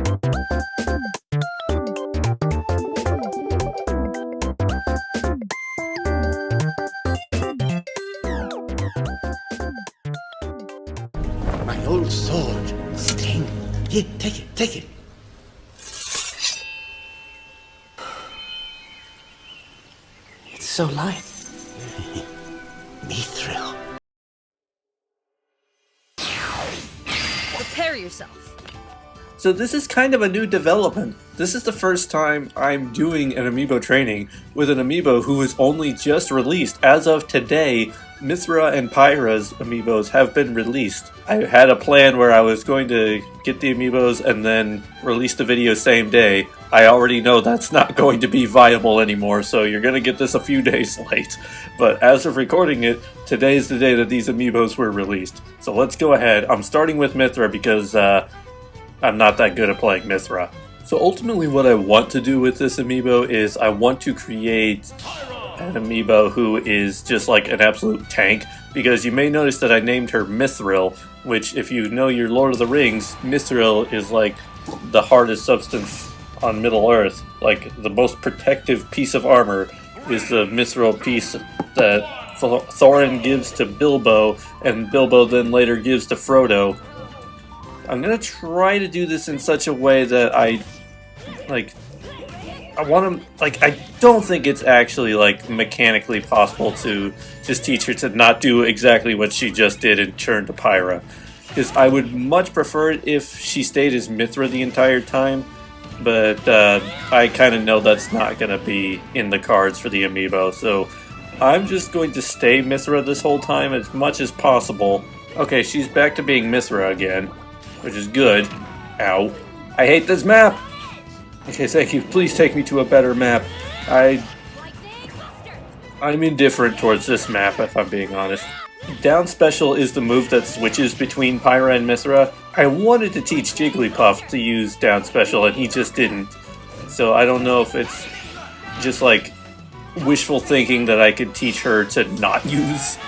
My old sword. Sting. Here, take it, take it. It's so light. Mithril. Prepare yourself. So this is kind of a new development. This is the first time I'm doing an Amiibo training with an Amiibo who was only just released. As of today, Mythra and Pyra's Amiibos have been released. I had a plan where I was going to get the Amiibos and then release the video same day. I already know that's not going to be viable anymore, so you're going to get this a few days late. But as of recording it, today is the day that these Amiibos were released. So let's go ahead. I'm starting with Mythra because I'm not that good at playing Mythra. So ultimately what I want to do with this Amiibo is I want to create an Amiibo who is just like an absolute tank, because you may notice that I named her Mithril, which if you know your Lord of the Rings, Mithril is like the hardest substance on Middle Earth. Like the most protective piece of armor is the Mithril piece that Thorin gives to Bilbo, and Bilbo then later gives to Frodo. I'm gonna try to do this in such a way that I don't think it's actually like mechanically possible to just teach her to not do exactly what she just did and turn to Pyra. Because I would much prefer it if she stayed as Mythra the entire time, but I kind of know that's not gonna be in the cards for the Amiibo, so I'm just going to stay Mythra this whole time as much as possible. Okay, she's back to being Mythra again, which is good. Ow. I hate this map! Okay, thank you. Please take me to a better map. I'm indifferent towards this map, if I'm being honest. Down special is the move that switches between Pyra and Mythra. I wanted to teach Jigglypuff to use down special, and he just didn't. So I don't know if it's just like wishful thinking that I could teach her to not use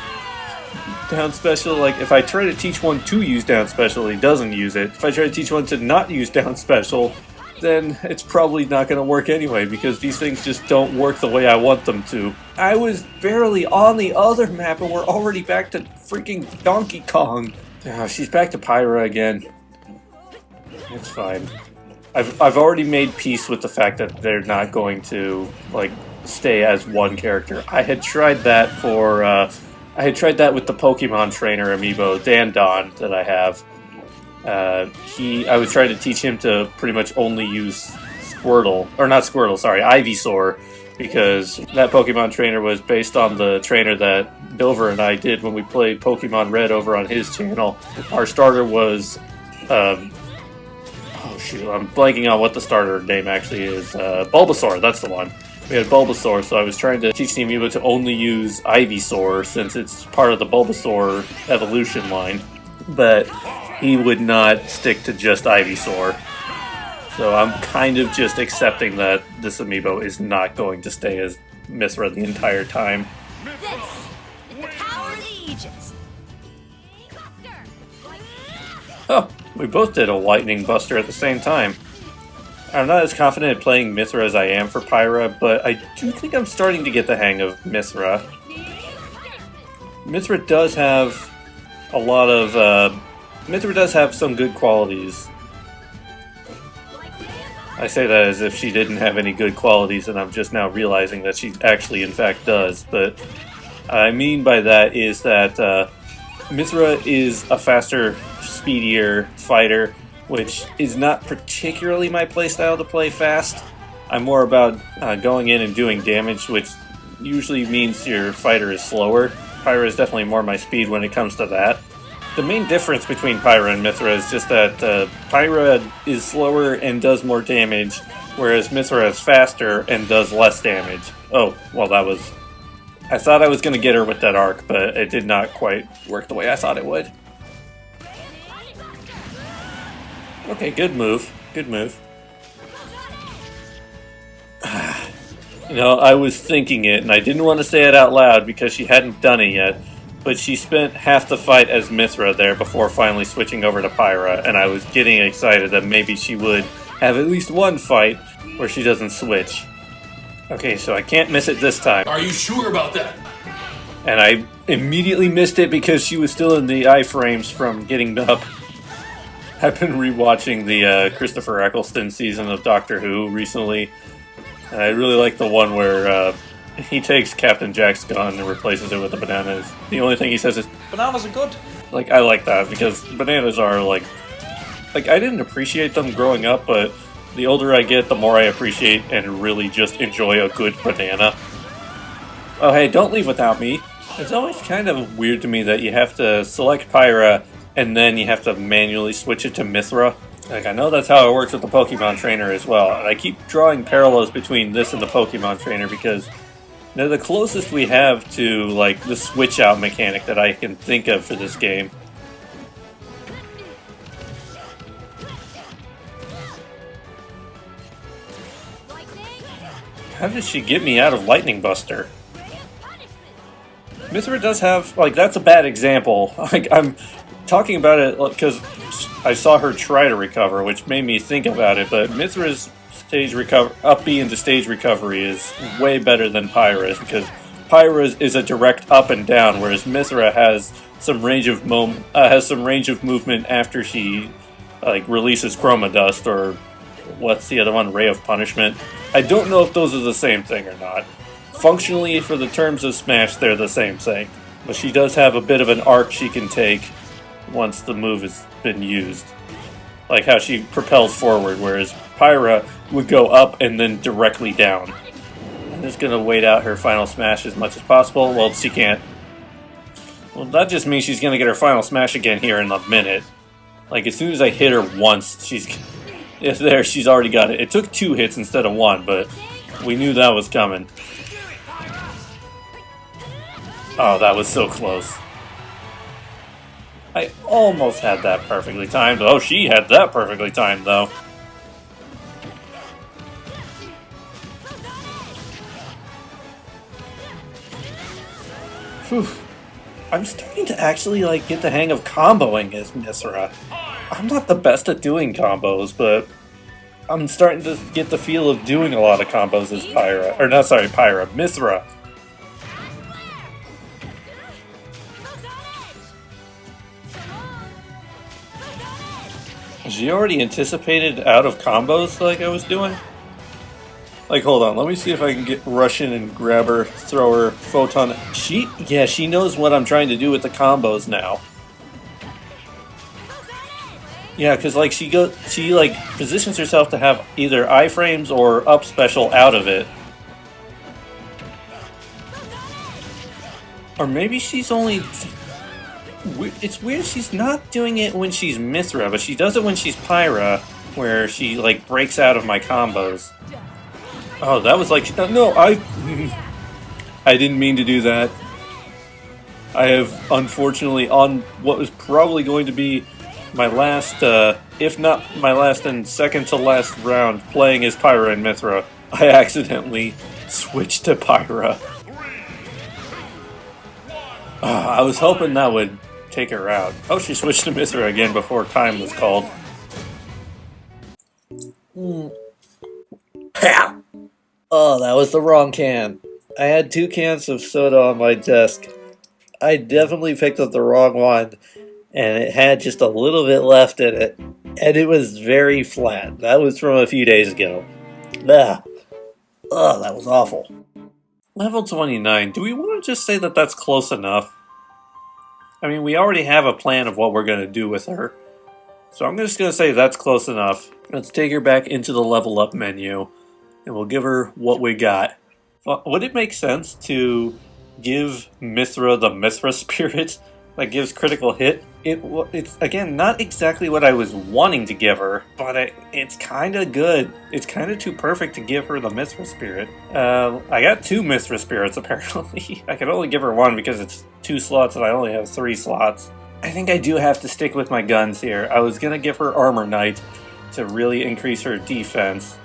down special. Like, if I try to teach one to use down special, he doesn't use it. If I try to teach one to not use down special, then it's probably not going to work anyway, because these things just don't work the way I want them to. I was barely on the other map and we're already back to freaking Donkey Kong. Oh, she's back to Pyra again. It's fine. I've already made peace with the fact that they're not going to, like, stay as one character. I had tried that for, I had tried that with the Pokemon trainer Amiibo, Dandon, that I have. I was trying to teach him to pretty much only use Squirtle, or not Squirtle, sorry, Ivysaur, because that Pokemon trainer was based on the trainer that Dover and I did when we played Pokemon Red over on his channel. Our starter was, oh shoot, I'm blanking on what the starter name actually is, Bulbasaur, that's the one. We had Bulbasaur, so I was trying to teach the Amiibo to only use Ivysaur, since it's part of the Bulbasaur evolution line, but he would not stick to just Ivysaur. So I'm kind of just accepting that this Amiibo is not going to stay as Mythra the entire time. This is the power of the Aegis. Oh, we both did a Lightning Buster at the same time. I'm not as confident at playing Mythra as I am for Pyra, but I do think I'm starting to get the hang of Mythra. Mythra does have a lot of, Mythra does have some good qualities. I say that as if she didn't have any good qualities, and I'm just now realizing that she actually in fact does, but I mean by that is that Mythra is a faster, speedier fighter, which is not particularly my playstyle to play fast. I'm more about going in and doing damage, which usually means your fighter is slower. Pyra is definitely more my speed when it comes to that. The main difference between Pyra and Mythra is just that Pyra is slower and does more damage, whereas Mythra is faster and does less damage. Oh, well that was... I thought I was going to get her with that arc, but it did not quite work the way I thought it would. Okay, good move. Good move. You know, I was thinking it, and I didn't want to say it out loud because she hadn't done it yet, but she spent half the fight as Mythra there before finally switching over to Pyra, and I was getting excited that maybe she would have at least one fight where she doesn't switch. Okay, so I can't miss it this time. Are you sure about that? And I immediately missed it because she was still in the iframes from getting up. I've been rewatching the Christopher Eccleston season of Doctor Who recently. And I really like the one where he takes Captain Jack's gun and replaces it with the bananas. The only thing he says is, Bananas are good. like, I like that because bananas are like I didn't appreciate them growing up, but the older I get, the more I appreciate and really just enjoy a good banana. Oh hey, don't leave without me. It's always kind of weird to me that you have to select Pyra and then you have to manually switch it to Mythra. Like, I know that's how it works with the Pokemon Trainer as well, and I keep drawing parallels between this and the Pokemon Trainer because they're the closest we have to, like, the switch-out mechanic that I can think of for this game. How did she get me out of Lightning Buster? Mythra does have, like, that's a bad example. Like, I'm talking about it because I saw her try to recover, which made me think about it, but Mythra's up B into stage recovery is way better than Pyra's, because Pyra's is a direct up and down, whereas Mythra has some range of movement after she, like, releases Chroma Dust, or what's the other one, Ray of Punishment. I don't know if those are the same thing or not. Functionally, for the terms of Smash, they're the same thing. But she does have a bit of an arc she can take once the move has been used. Like how she propels forward, whereas Pyra would go up and then directly down. I'm just going to wait out her final smash as much as possible. Well, she can't. Well, that just means she's going to get her final smash again here in a minute. Like, as soon as I hit her once, she's already got it. It took 2 hits instead of 1, but we knew that was coming. Oh, that was so close. I almost had that perfectly timed. Oh, she had that perfectly timed, though. Whew. I'm starting to actually, like, get the hang of comboing as Mythra. I'm not the best at doing combos, but I'm starting to get the feel of doing a lot of combos as Pyra. Or, not sorry, Pyra. Mythra. She already anticipated out of combos like I was doing? Like, hold on, let me see if I can rush in and grab her, throw her photon. She knows what I'm trying to do with the combos now. Yeah, because, like, she positions herself to have either iframes or up special out of it. Or maybe she's only... It's weird she's not doing it when she's Mythra, but she does it when she's Pyra, where she, like, breaks out of my combos. Oh, that was like... No, I didn't mean to do that. I have, unfortunately, on what was probably going to be my last, if not my last and second to last round playing as Pyra and Mythra, I accidentally switched to Pyra. I was hoping that would take her out. Oh, she switched to Mythra again before time was called. Oh, that was the wrong can. I had 2 cans of soda on my desk. I definitely picked up the wrong one, and it had just a little bit left in it, and it was very flat. That was from a few days ago. Ugh. Oh, that was awful. Level 29, do we want to just say that that's close enough? I mean, we already have a plan of what we're going to do with her. So I'm just going to say that's close enough. Let's take her back into the level up menu, and we'll give her what we got. Would it make sense to give Mythra the Mythra Spirit that gives critical hit? It's, again, not exactly what I was wanting to give her, but it's kind of good. It's kind of too perfect to give her the Mythra Spirit. I got 2 Mythra Spirits, apparently. I could only give her 1 because it's 2 slots and I only have 3 slots. I think I do have to stick with my guns here. I was going to give her Armor Knight to really increase her defense.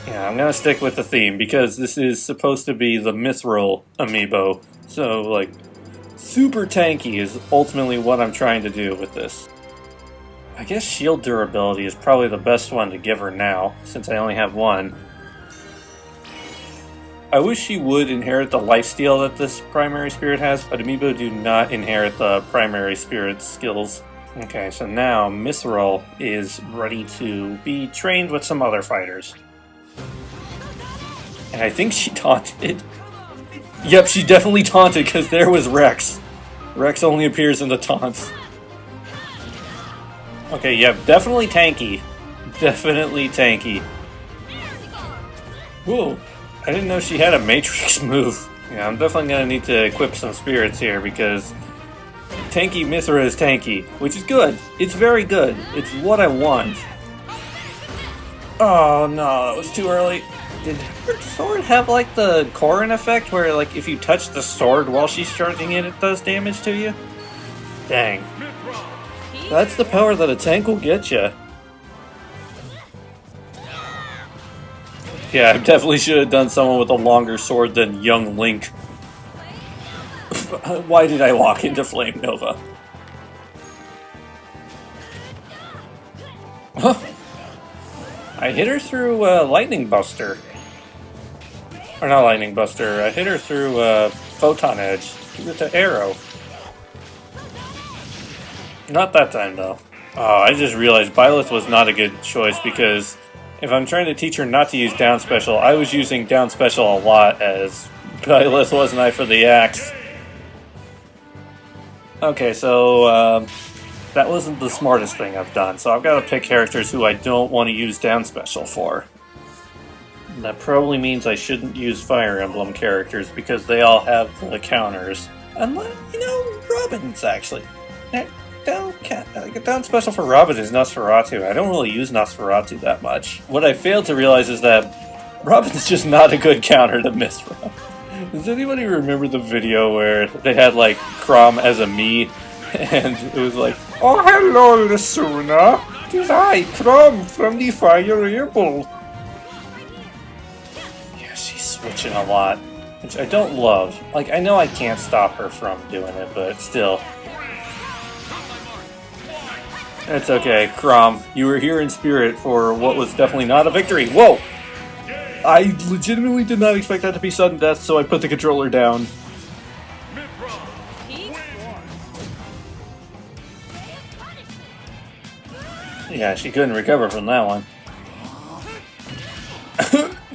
Yeah, I'm going to stick with the theme because this is supposed to be the Mithril Amiibo. So, like, super tanky is ultimately what I'm trying to do with this. I guess shield durability is probably the best one to give her now, since I only have one. I wish she would inherit the lifesteal that this primary spirit has, but Amiibo do not inherit the primary spirit skills. Okay, so now Mithril is ready to be trained with some other fighters. And I think she taunted. Yep, she definitely taunted because there was Rex. Rex only appears in the taunts. Okay, yeah, definitely tanky. Definitely tanky. Whoa, I didn't know she had a Matrix move. Yeah, I'm definitely going to need to equip some spirits here because tanky Mythra is tanky, which is good. It's very good. It's what I want. Oh no, that was too early. Did her sword have like the Corrin effect where like if you touch the sword while she's charging it, it does damage to you? Dang. That's the power that a tank will get you. Yeah, I definitely should have done someone with a longer sword than young Link. Why did I walk into Flame Nova? I hit her through Lightning Buster. Or not Lightning Buster, I hit her through Photon Edge with the arrow. Not that time, though. Oh, I just realized Byleth was not a good choice because if I'm trying to teach her not to use down special, I was using down special a lot as Byleth, wasn't I, for the axe. Okay, so that wasn't the smartest thing I've done, so I've got to pick characters who I don't want to use down special for. And that probably means I shouldn't use Fire Emblem characters because they all have the counters. Unless, you know, Robin's actually. Down special for Robin is Nosferatu. I don't really use Nosferatu that much. What I failed to realize is that Robin's just not a good counter to Mythra. Does anybody remember the video where they had like Crom as a me and it was like, "Oh hello Lisuna, 'tis I, Crom from the Fire Emblem." Yeah, she's switching a lot, which I don't love. Like, I know I can't stop her from doing it, but still. It's okay, Crom. You were here in spirit for what was definitely not a victory. Whoa! I legitimately did not expect that to be sudden death, so I put the controller down. Yeah, she couldn't recover from that one.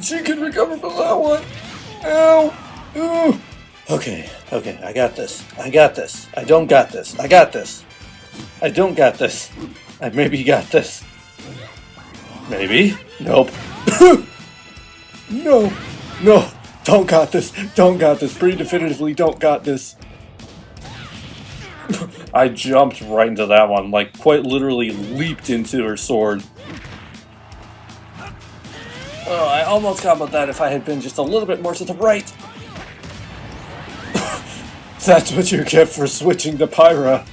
She could recover from that one. Ow! Ooh. Okay, I got this. I got this. I don't got this. I got this. I don't got this. I maybe got this. Maybe? Nope. No. No. Don't got this. Don't got this. Pretty definitively don't got this. I jumped right into that one. Like, quite literally leaped into her sword. Oh, I almost got with that if I had been just a little bit more to the right. That's what you get for switching to Pyra.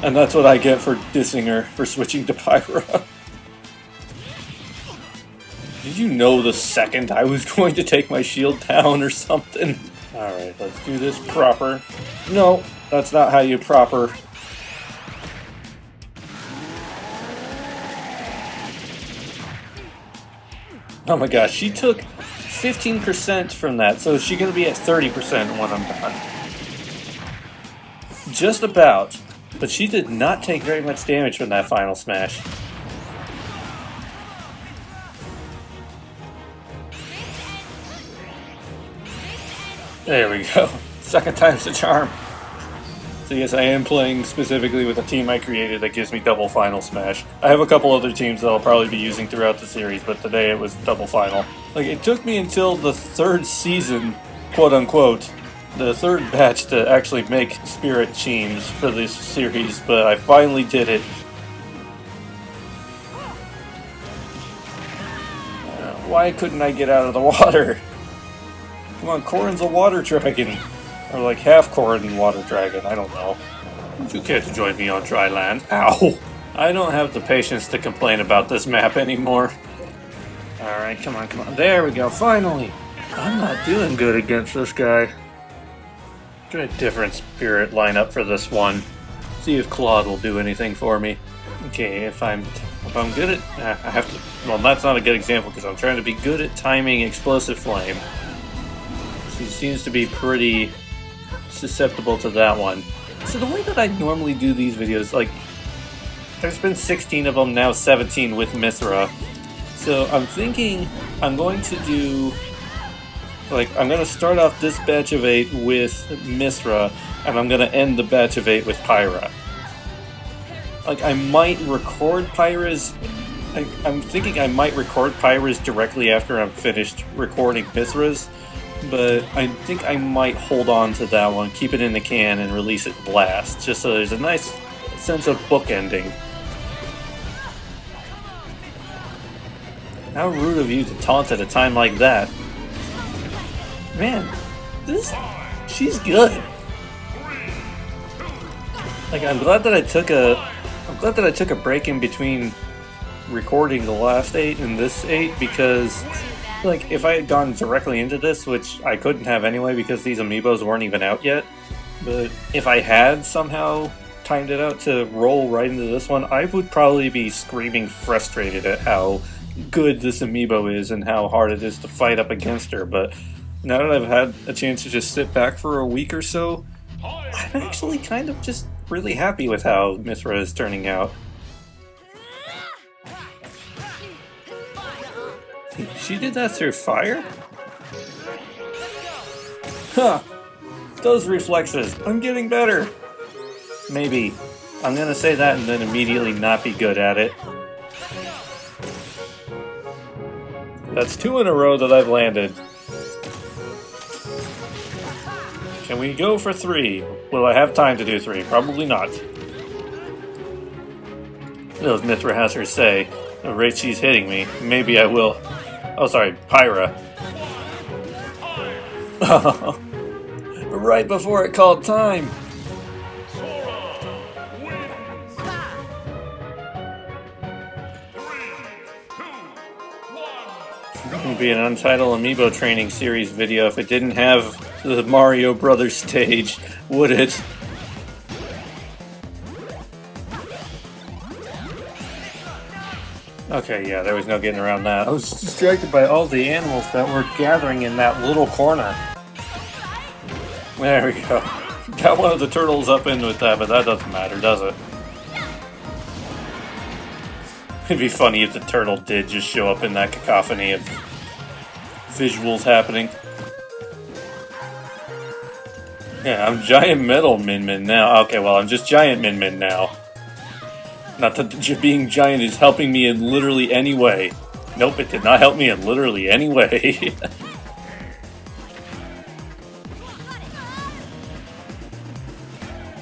And that's what I get for dissing her for switching to Pyra. Did you know the second I was going to take my shield down or something? Alright, let's do this proper. No, that's not how you proper. Oh my gosh, she took 15% from that, so is she going to be at 30% when I'm done? Just about. But she did not take very much damage from that final smash. There we go. Second time's the charm. So yes, I am playing specifically with a team I created that gives me double final smash. I have a couple other teams that I'll probably be using throughout the series, but today it was double final. Like, it took me until the third season, quote unquote, the third batch to actually make spirit teams for this series, but I finally did it. Why couldn't I get out of the water? Come on, Corrin's a water dragon. Or like half Corrin water dragon, I don't know. Would you care to join me on dry land? Ow! I don't have the patience to complain about this map anymore. Alright, come on, come on. There we go, finally! I'm not doing good against this guy. Get a different spirit lineup for this one. See if Claude will do anything for me. Okay, if I'm good at, I have to. Well, that's not a good example because I'm trying to be good at timing explosive flame. She seems to be pretty susceptible to that one. So the way that I normally do these videos, like, there's been 16 of them, now 17 with Mythra. So I'm thinking I'm going to do, like, I'm going to start off this batch of 8 with Mythra, and I'm going to end the batch of 8 with Pyra. Like, I might record Pyra's, I'm thinking I might record Pyra's directly after I'm finished recording Mythra's, but I think I might hold on to that one, keep it in the can, and release it last, just so there's a nice sense of bookending. How rude of you to taunt at a time like that. Man, she's good. Like, I'm glad that I took a break in between recording the last 8 and this 8, because, like, if I had gone directly into this, which I couldn't have anyway because these Amiibos weren't even out yet, but if I had somehow timed it out to roll right into this one, I would probably be screaming frustrated at how good this Amiibo is and how hard it is to fight up against her. But now that I've had a chance to just sit back for a week or so, I'm actually kind of just really happy with how Mythra is turning out. She did that through fire? Huh! Those reflexes! I'm getting better! Maybe. I'm gonna say that and then immediately not be good at it. That's 2 in a row that I've landed. Can we go for 3? Will I have time to do 3? Probably not. Those Mythra Hassers say, at the rate she's hitting me, maybe I will. Oh, sorry, Pyra. Right before it called time! It would be an Untitled Amiibo training series video if it didn't have the Mario Brothers stage, would it? Okay, yeah, there was no getting around that. I was distracted by all the animals that were gathering in that little corner. There we go. Got one of the turtles up in with that, but that doesn't matter, does it? It'd be funny if the turtle did just show up in that cacophony of visuals happening. Yeah, I'm Giant Metal Min Min now. Okay, well, I'm just Giant Min Min now. Not that being giant is helping me in literally any way. Nope, it did not help me in literally any way.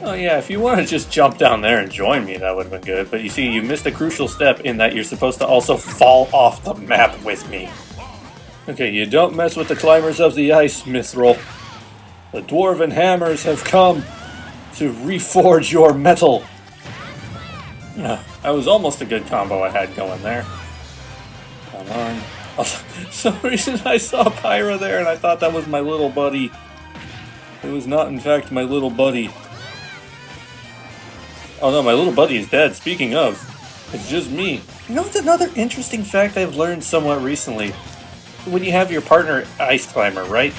Oh yeah, if you want to just jump down there and join me, that would have been good. But you see, you missed a crucial step in that you're supposed to also fall off the map with me. Okay, you don't mess with the climbers of the ice, Mithril. The dwarven hammers have come to reforge your metal. Yeah, that was almost a good combo I had going there. Come on. For some reason I saw Pyra there and I thought that was my little buddy. It was not, in fact, my little buddy. Oh no, my little buddy is dead. Speaking of, it's just me. You know what's another interesting fact I've learned somewhat recently? When you have your partner ice climber, right?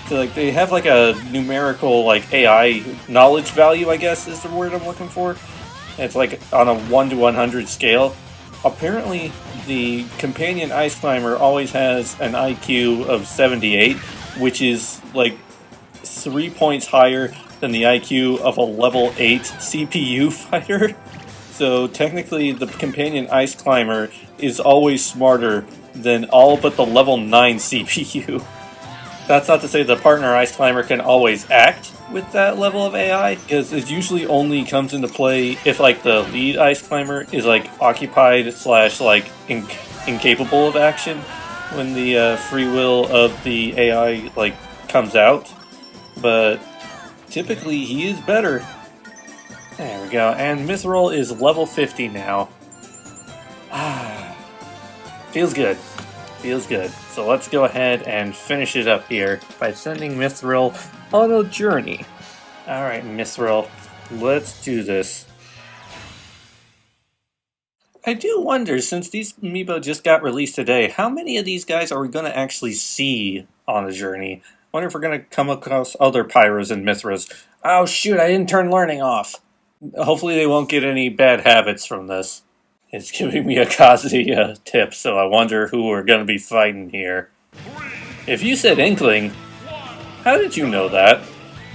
So like they have like a numerical like AI knowledge value, I guess is the word I'm looking for. It's like on a 1 to 100 scale. Apparently, the companion ice climber always has an IQ of 78, which is like 3 points higher than the IQ of a level 8 CPU fighter. So technically, the companion ice climber is always smarter than all but the level 9 CPU. That's not to say the partner ice climber can always act with that level of AI, because it usually only comes into play if like the lead ice climber is like occupied slash like incapable of action when the free will of the AI like comes out. But typically he is better. There we go, and Mithril is level 50 now. Feels good. Feels good. So let's go ahead and finish it up here by sending Mithril on a journey. Alright, Mithril, let's do this. I do wonder, since these Amiibo just got released today, how many of these guys are we going to actually see on the journey? I wonder if we're going to come across other Pyros and Mythras. Oh shoot, I didn't turn learning off. Hopefully they won't get any bad habits from this. It's giving me a Kazi tip, so I wonder who we're going to be fighting here. If you said Inkling, how did you know that?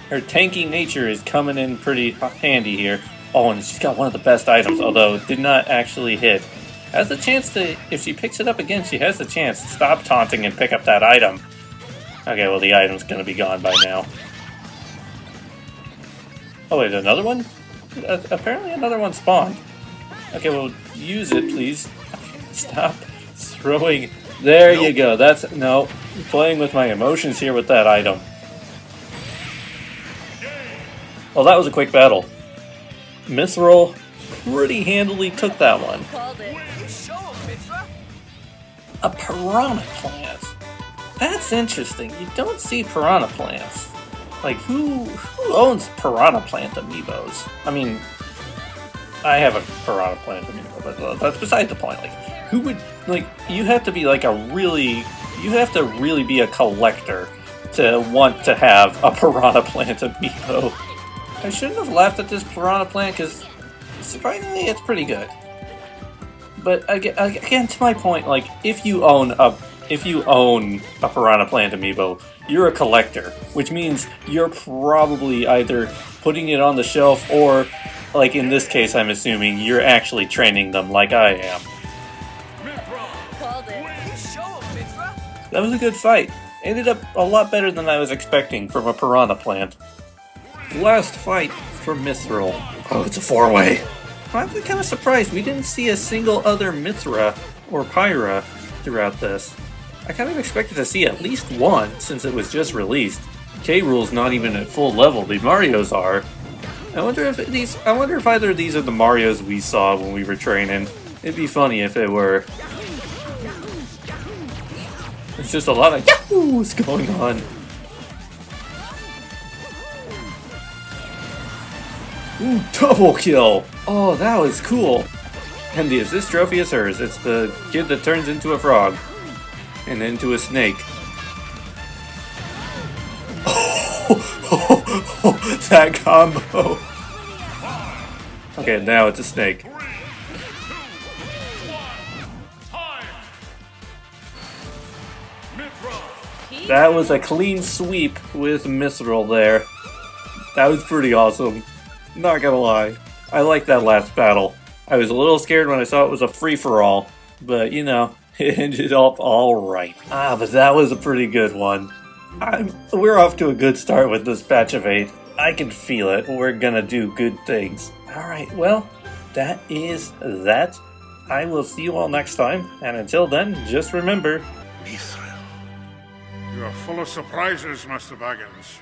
Her tanky nature is coming in pretty handy here. Oh, and she's got one of the best items, although it did not actually hit. Has the chance to, if she picks it up again, she has the chance to stop taunting and pick up that item. Okay, well the item's going to be gone by now. Oh wait, another one? Apparently another one spawned. Okay, well, use it, please. Stop throwing. There you go. That's, no, playing with my emotions here with that item. Well, that was a quick battle. Mithril pretty handily took that one. A piranha plant. That's interesting. You don't see piranha plants. Like, who owns piranha plant amiibos? I mean, I have a piranha plant amiibo, but that's beside the point. Like, who would, like, you have to be like you have to really be a collector to want to have a piranha plant amiibo. I shouldn't have laughed at this piranha plant because surprisingly it's pretty good. But again, to my point, like, if you own a piranha plant amiibo, you're a collector, which means you're probably either putting it on the shelf or, like in this case, I'm assuming you're actually training them like I am. That was a good fight. Ended up a lot better than I was expecting from a piranha plant. Last fight for Mithril. Oh, it's a 4-way. I'm kind of surprised we didn't see a single other Mythra or Pyra throughout this. I kind of expected to see at least one since it was just released. K-Rool's not even at full level, the Marios are. I wonder if either of these are the Marios we saw when we were training. It'd be funny if it were. It's just a lot of yahoos going on. Ooh, double kill! Oh, that was cool! And the assist trophy is hers. It's the kid that turns into a frog. And into a snake. Oh, that combo! Okay, now it's a snake. That was a clean sweep with Mithril there. That was pretty awesome. Not gonna lie. I like that last battle. I was a little scared when I saw it was a free-for-all, but you know, it ended up alright. But that was a pretty good one. We're off to a good start with this batch of 8. I can feel it. We're gonna do good things. Alright, well, that is that. I will see you all next time, and until then, just remember... You are full of surprises, Master Baggins.